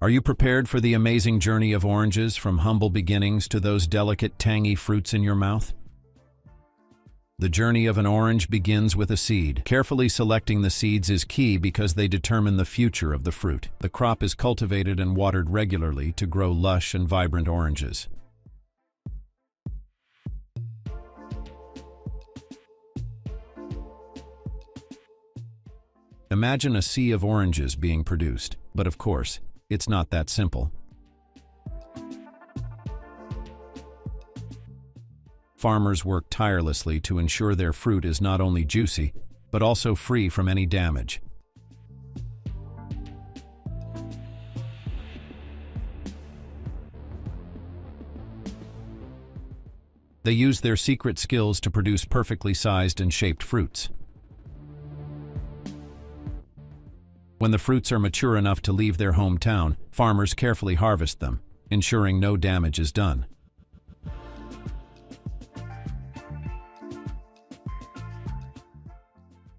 Are you prepared for the amazing journey of oranges from humble beginnings to those delicate, tangy fruits in your mouth? The journey of an orange begins with a seed. Carefully selecting the seeds is key because they determine the future of the fruit. The crop is cultivated and watered regularly to grow lush and vibrant oranges. Imagine a sea of oranges being produced, but of course, it's not that simple. Farmers work tirelessly to ensure their fruit is not only juicy, but also free from any damage. They use their secret skills to produce perfectly sized and shaped fruits. When the fruits are mature enough to leave their hometown, farmers carefully harvest them, ensuring no damage is done.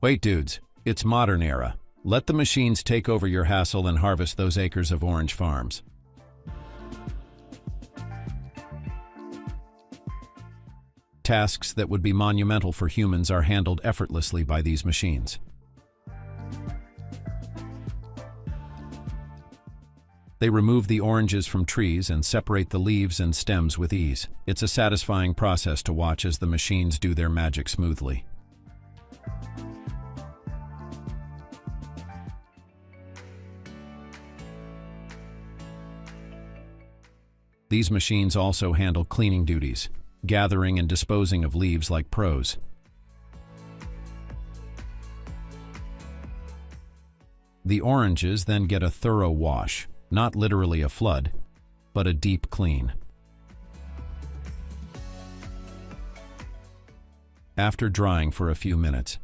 Wait, dudes, it's modern era. Let the machines take over your hassle and harvest those acres of orange farms. Tasks that would be monumental for humans are handled effortlessly by these machines. They remove the oranges from trees and separate the leaves and stems with ease. It's a satisfying process to watch as the machines do their magic smoothly. These machines also handle cleaning duties, gathering and disposing of leaves like pros. The oranges then get a thorough wash, not literally a flood, but a deep clean. After drying for a few minutes,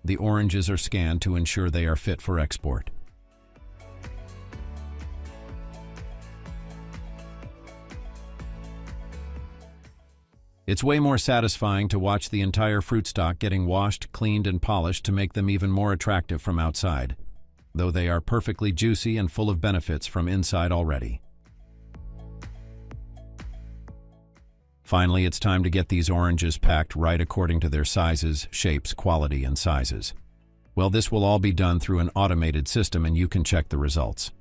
the oranges are scanned to ensure they are fit for export. It's way more satisfying to watch the entire fruit stock getting washed, cleaned, and polished to make them even more attractive from outside, though they are perfectly juicy and full of benefits from inside already. Finally, it's time to get these oranges packed right according to their sizes, shapes, quality, and sizes. Well, this will all be done through an automated system and you can check the results.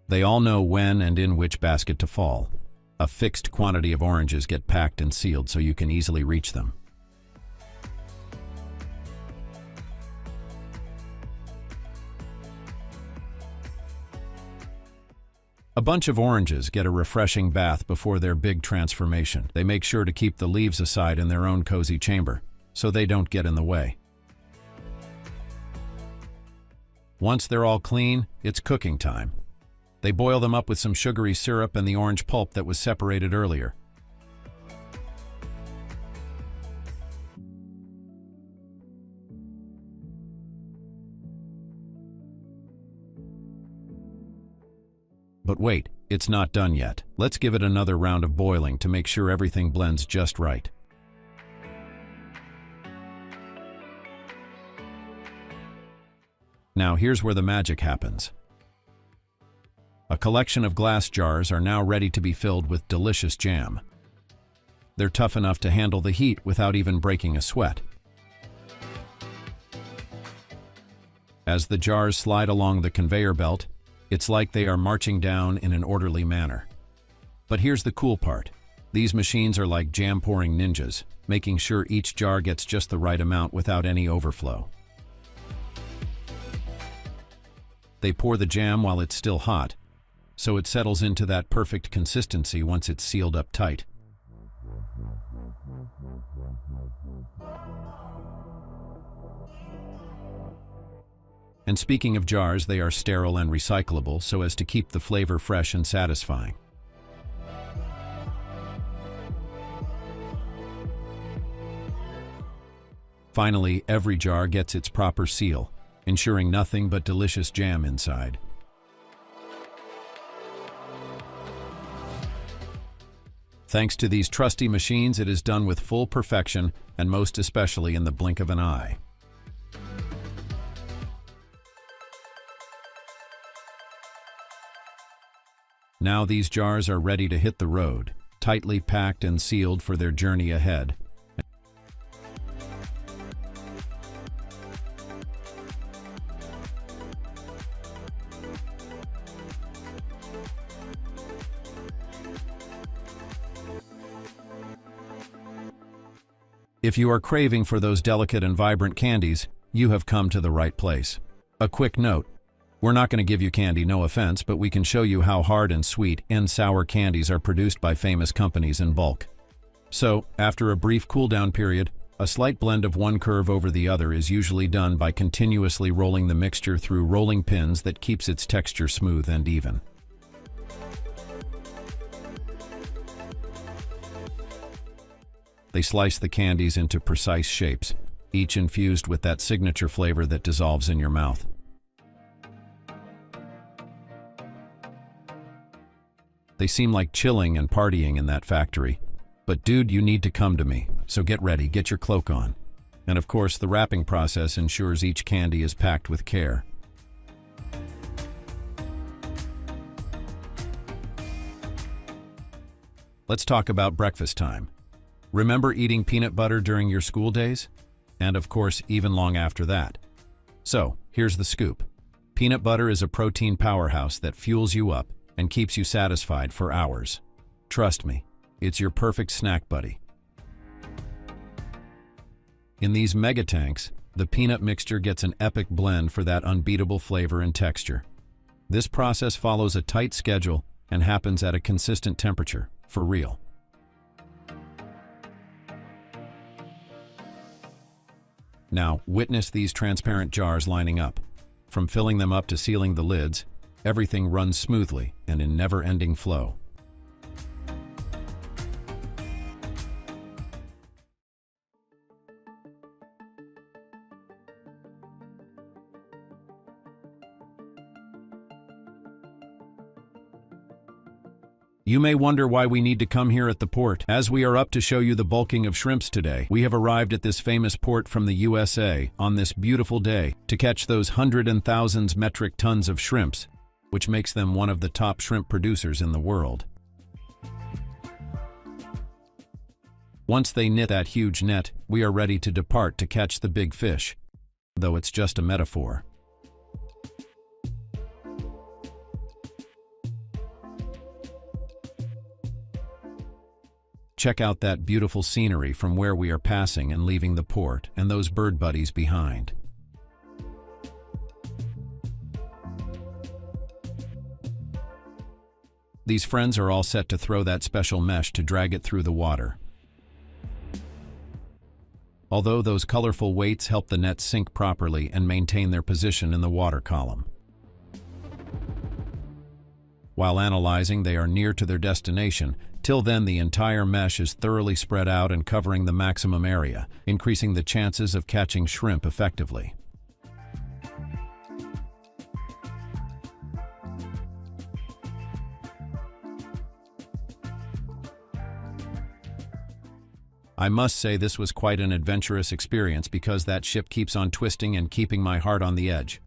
They all know when and in which basket to fall. A fixed quantity of oranges get packed and sealed so you can easily reach them. A bunch of oranges get a refreshing bath before their big transformation. They make sure to keep the leaves aside in their own cozy chamber, so they don't get in the way. Once they're all clean, it's cooking time. They boil them up with some sugary syrup and the orange pulp that was separated earlier. But wait, it's not done yet. Let's give it another round of boiling to make sure everything blends just right. Now here's where the magic happens. A collection of glass jars are now ready to be filled with delicious jam. They're tough enough to handle the heat without even breaking a sweat. As the jars slide along the conveyor belt, it's like they are marching down in an orderly manner. But here's the cool part. These machines are like jam-pouring ninjas, making sure each jar gets just the right amount without any overflow. They pour the jam while it's still hot, so it settles into that perfect consistency once it's sealed up tight. And speaking of jars, they are sterile and recyclable so as to keep the flavor fresh and satisfying. Finally, every jar gets its proper seal, ensuring nothing but delicious jam inside. Thanks to these trusty machines, it is done with full perfection and most especially in the blink of an eye. Now these jars are ready to hit the road, tightly packed and sealed for their journey ahead. If you are craving for those delicate and vibrant candies, you have come to the right place. A quick note: we're not going to give you candy, no offense, but we can show you how hard and sweet and sour candies are produced by famous companies in bulk. So, after a brief cool-down period, a slight blend of one curve over the other is usually done by continuously rolling the mixture through rolling pins that keeps its texture smooth and even. They slice the candies into precise shapes, each infused with that signature flavor that dissolves in your mouth. They seem like chilling and partying in that factory. But dude, you need to come to me, so get ready, get your cloak on. And of course, the wrapping process ensures each candy is packed with care. Let's talk about breakfast time. Remember eating peanut butter during your school days? And of course, even long after that. So, here's the scoop. Peanut butter is a protein powerhouse that fuels you up and keeps you satisfied for hours. Trust me, it's your perfect snack buddy. In these mega tanks, the peanut mixture gets an epic blend for that unbeatable flavor and texture. This process follows a tight schedule and happens at a consistent temperature, for real. Now, witness these transparent jars lining up. From filling them up to sealing the lids, everything runs smoothly and in never-ending flow. You may wonder why we need to come here at the port. As we are up to show you the bulking of shrimps today, we have arrived at this famous port from the USA on this beautiful day to catch those hundreds and thousands metric tons of shrimps, which makes them one of the top shrimp producers in the world. Once they knit that huge net, we are ready to depart to catch the big fish, though it's just a metaphor. Check out that beautiful scenery from where we are passing and leaving the port, and those bird buddies behind. These friends are all set to throw that special mesh to drag it through the water. Although those colorful weights help the net sink properly and maintain their position in the water column. While analyzing, they are near to their destination. Till then, the entire mesh is thoroughly spread out and covering the maximum area, increasing the chances of catching shrimp effectively. I must say this was quite an adventurous experience because that ship keeps on twisting and keeping my heart on the edge.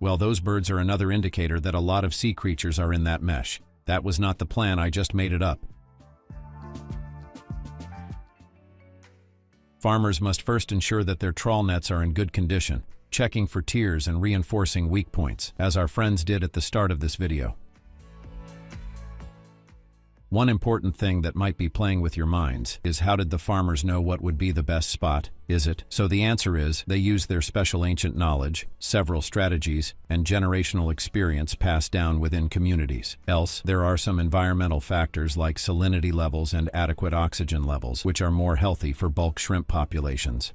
Well, those birds are another indicator that a lot of sea creatures are in that mesh. That was not the plan, I just made it up. Farmers must first ensure that their trawl nets are in good condition, checking for tears and reinforcing weak points, as our friends did at the start of this video. One important thing that might be playing with your minds is, how did the farmers know what would be the best spot? Is it? So the answer is, they use their special ancient knowledge, several strategies, and generational experience passed down within communities. Else, there are some environmental factors like salinity levels and adequate oxygen levels, which are more healthy for bulk shrimp populations.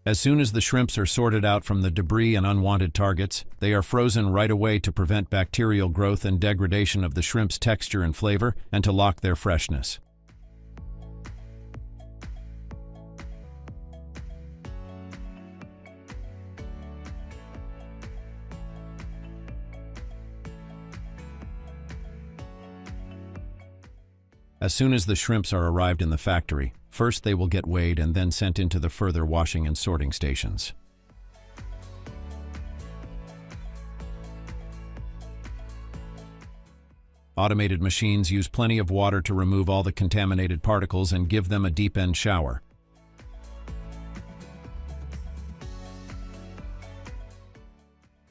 As soon as the shrimps are sorted out from the debris and unwanted targets, they are frozen right away to prevent bacterial growth and degradation of the shrimp's texture and flavor, and to lock their freshness. As soon as the shrimps are arrived in the factory, first they will get weighed and then sent into the further washing and sorting stations. Automated machines use plenty of water to remove all the contaminated particles and give them a deep end shower.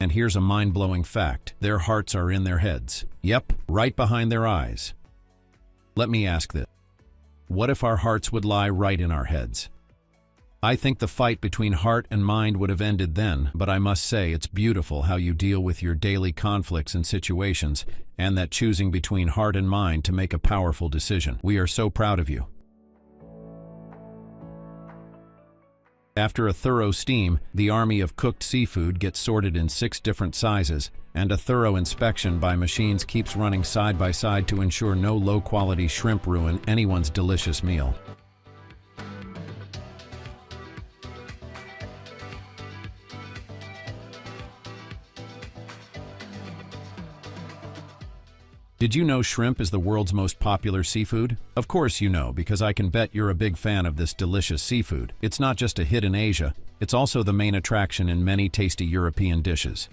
And here's a mind-blowing fact. Their hearts are in their heads. Yep, right behind their eyes. Let me ask this. What if our hearts would lie right in our heads? I think the fight between heart and mind would have ended then, but I must say it's beautiful how you deal with your daily conflicts and situations, and that choosing between heart and mind to make a powerful decision. We are so proud of you. After a thorough steam, the army of cooked seafood gets sorted in 6 different sizes, and a thorough inspection by machines keeps running side by side to ensure no low-quality shrimp ruin anyone's delicious meal. Did you know shrimp is the world's most popular seafood? Of course you know, because I can bet you're a big fan of this delicious seafood. It's not just a hit in Asia, it's also the main attraction in many tasty European dishes.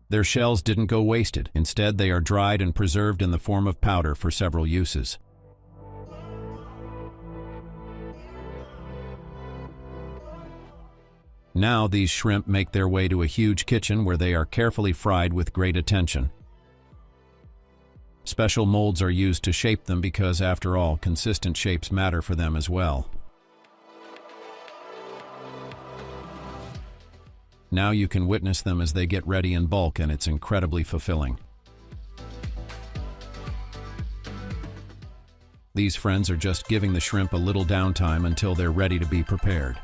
Their shells didn't go wasted. Instead, they are dried and preserved in the form of powder for several uses. Now these shrimp make their way to a huge kitchen where they are carefully fried with great attention. Special molds are used to shape them because, after all, consistent shapes matter for them as well. Now you can witness them as they get ready in bulk, and it's incredibly fulfilling. These friends are just giving the shrimp a little downtime until they're ready to be prepared.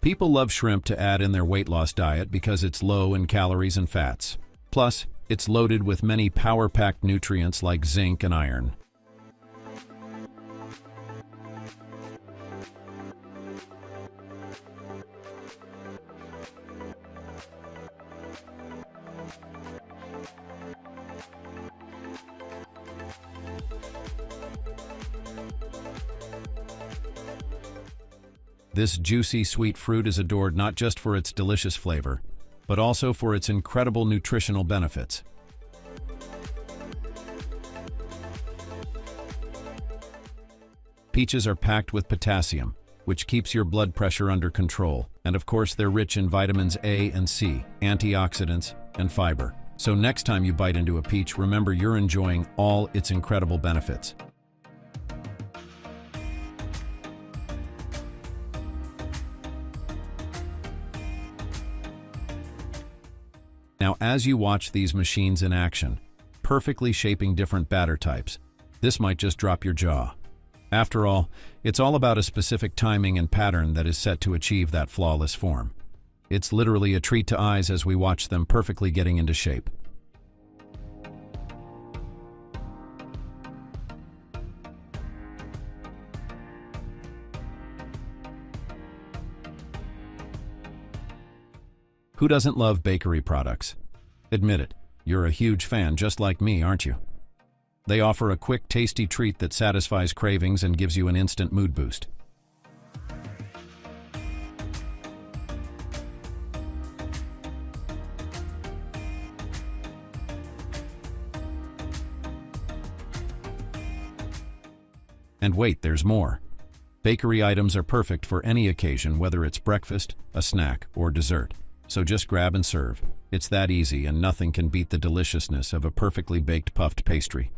People love shrimp to add in their weight loss diet because it's low in calories and fats. Plus, it's loaded with many power-packed nutrients like zinc and iron. This juicy, sweet fruit is adored not just for its delicious flavor, but also for its incredible nutritional benefits. Peaches are packed with potassium, which keeps your blood pressure under control, and of course they're rich in vitamins A and C, antioxidants, and fiber. So next time you bite into a peach, remember you're enjoying all its incredible benefits. Now, as you watch these machines in action, perfectly shaping different batter types, this might just drop your jaw. After all, it's all about a specific timing and pattern that is set to achieve that flawless form. It's literally a treat to eyes as we watch them perfectly getting into shape. Who doesn't love bakery products? Admit it, you're a huge fan just like me, aren't you? They offer a quick, tasty treat that satisfies cravings and gives you an instant mood boost. And wait, there's more. Bakery items are perfect for any occasion, whether it's breakfast, a snack, or dessert. So just grab and serve. It's that easy, and nothing can beat the deliciousness of a perfectly baked puffed pastry.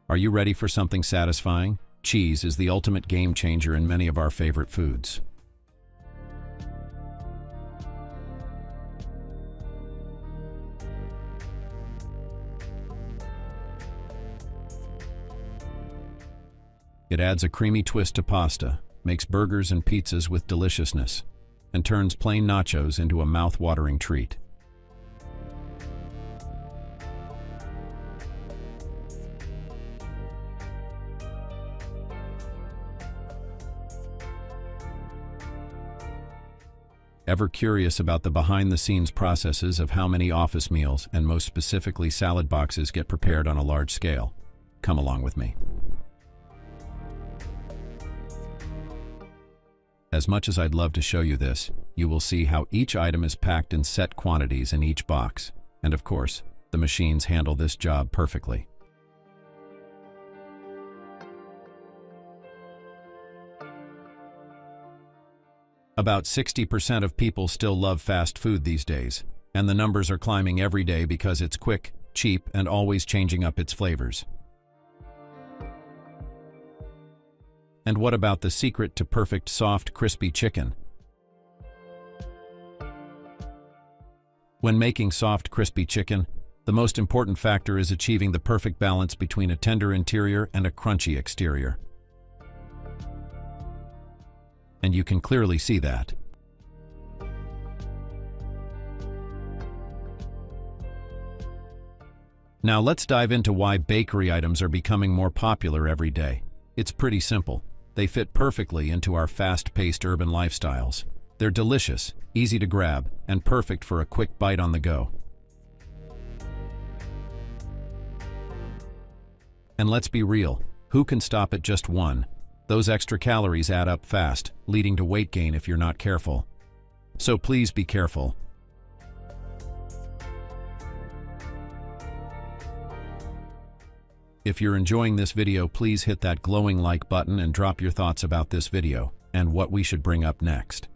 Are you ready for something satisfying? Cheese is the ultimate game changer in many of our favorite foods. It adds a creamy twist to pasta, makes burgers and pizzas with deliciousness, and turns plain nachos into a mouth-watering treat. Ever curious about the behind-the-scenes processes of how many office meals, and most specifically salad boxes, get prepared on a large scale? Come along with me. As much as I'd love to show you this, you will see how each item is packed in set quantities in each box. And of course, the machines handle this job perfectly. About 60% of people still love fast food these days, and the numbers are climbing every day because it's quick, cheap, and always changing up its flavors. And what about the secret to perfect, soft, crispy chicken? When making soft, crispy chicken, the most important factor is achieving the perfect balance between a tender interior and a crunchy exterior. And you can clearly see that. Now let's dive into why bakery items are becoming more popular every day. It's pretty simple. They fit perfectly into our fast-paced urban lifestyles. They're delicious, easy to grab, and perfect for a quick bite on the go. And let's be real, who can stop at just one? Those extra calories add up fast, leading to weight gain if you're not careful. So please be careful. If you're enjoying this video, please hit that glowing like button and drop your thoughts about this video and what we should bring up next.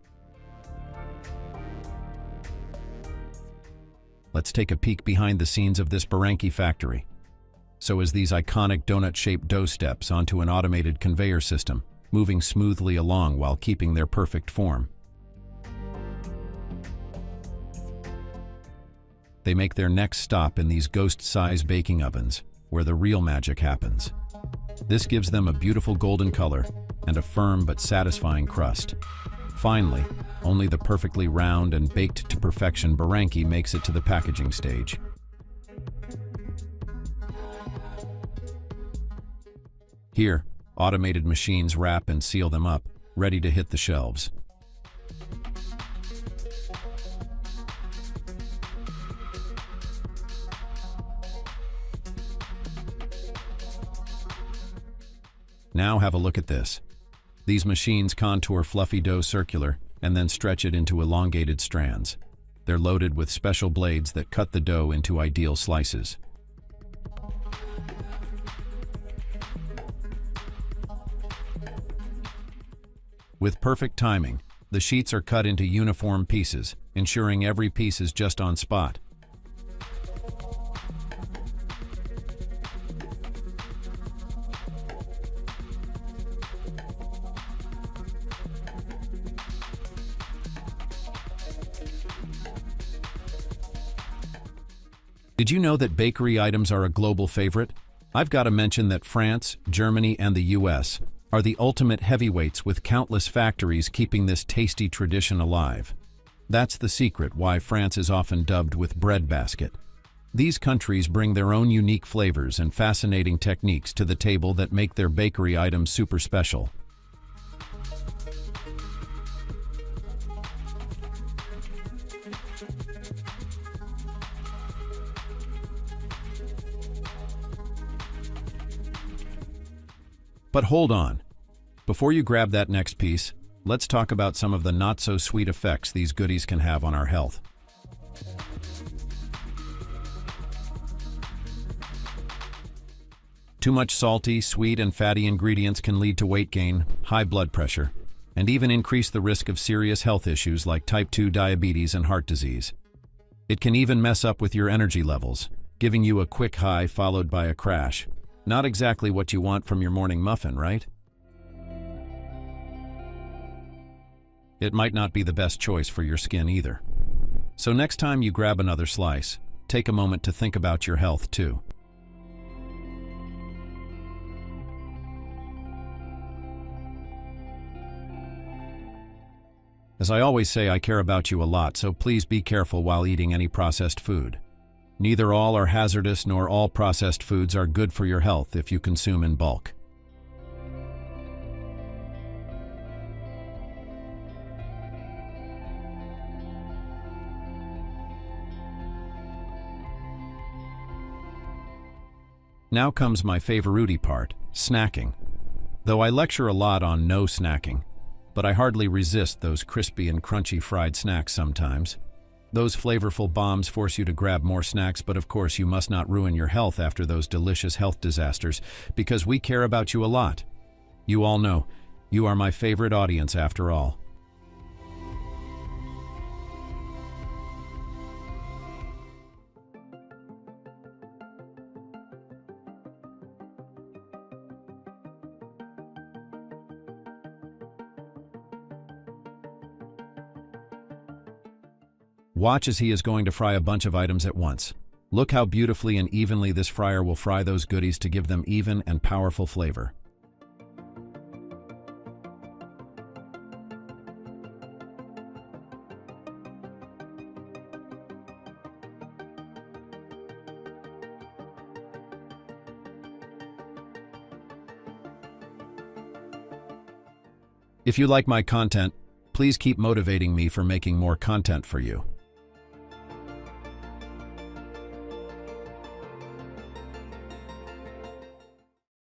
Let's take a peek behind the scenes of this Beranky factory. So as these iconic donut-shaped dough steps onto an automated conveyor system, moving smoothly along while keeping their perfect form. They make their next stop in these ghost-size baking ovens, where the real magic happens. This gives them a beautiful golden color and a firm but satisfying crust. Finally, only the perfectly round and baked to perfection Beranky makes it to the packaging stage. Here, automated machines wrap and seal them up, ready to hit the shelves. Now have a look at this. These machines contour fluffy dough circular and then stretch it into elongated strands. They're loaded with special blades that cut the dough into ideal slices. With perfect timing, the sheets are cut into uniform pieces, ensuring every piece is just on spot. Did you know that bakery items are a global favorite? I've got to mention that France, Germany, and the US are the ultimate heavyweights, with countless factories keeping this tasty tradition alive. That's the secret why France is often dubbed with breadbasket. These countries bring their own unique flavors and fascinating techniques to the table that make their bakery items super special. But hold on. Before you grab that next piece, let's talk about some of the not-so-sweet effects these goodies can have on our health. Too much salty, sweet, and fatty ingredients can lead to weight gain, high blood pressure, and even increase the risk of serious health issues like type 2 diabetes and heart disease. It can even mess up with your energy levels, giving you a quick high followed by a crash. Not exactly what you want from your morning muffin, right? It might not be the best choice for your skin either. So next time you grab another slice, take a moment to think about your health too. As I always say, I care about you a lot, so please be careful while eating any processed food. Neither all are hazardous nor all processed foods are good for your health if you consume in bulk. Now comes my favorite part, snacking. Though I lecture a lot on no snacking, but I hardly resist those crispy and crunchy fried snacks sometimes. Those flavorful bombs force you to grab more snacks, but of course you must not ruin your health after those delicious health disasters, because we care about you a lot. You all know, you are my favorite audience after all. Watch as he is going to fry a bunch of items at once. Look how beautifully and evenly this fryer will fry those goodies to give them even and powerful flavor. If you like my content, please keep motivating me for making more content for you.